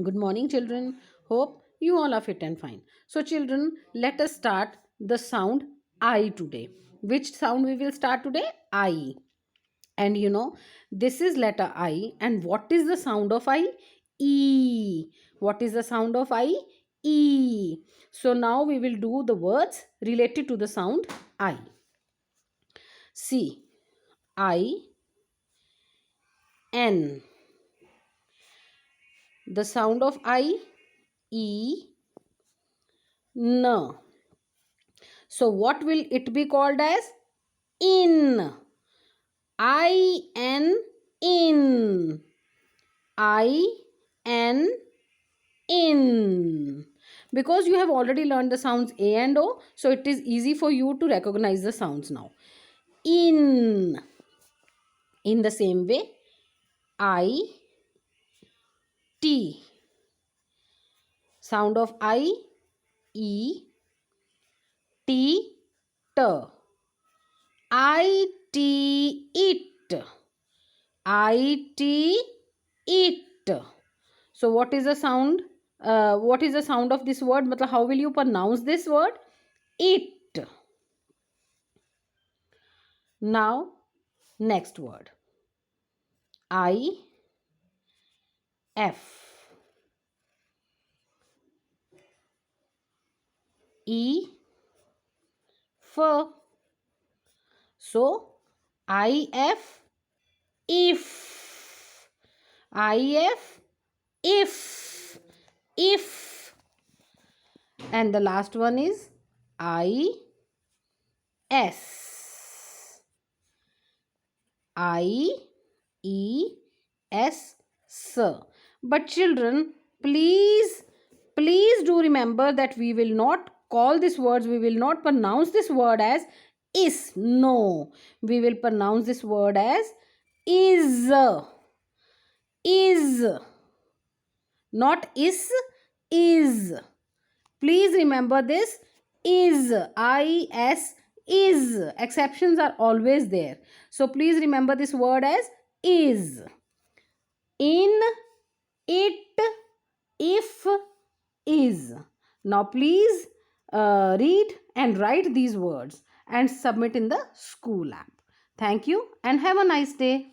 Good morning, children. Hope you all are fit and fine. So, children, let us start the sound I today. Which sound we will start today? I. And this is letter I. And what is the sound of I? E. What is the sound of I? E. So, now we will do the words related to the sound I. See, I, N. The sound of I, E, N. So what will it be called as? In. I-N, in. I-N, in. Because you have already learned the sounds A and O, so it is easy for you to recognize the sounds now. In. In the same way, I, T. Sound of I, E, T, T. I-T, it. I-T, it. So what is the sound? What is the sound of this word? Matlab, how will you pronounce this word? It. Now, next word. I, F. E, F. So, I, F, if. I, F, if. If. And the last one is I, S. I, E, S, S. But children, please do remember that we will not call these words, we will not pronounce this word as is. No, we will pronounce this word as is. Is. Not is. Please remember this. Is. I-S, is. Exceptions are always there. So please remember this word as is. In, it, if, is. Now please read and write these words and submit in the school app. Thank you and have a nice day.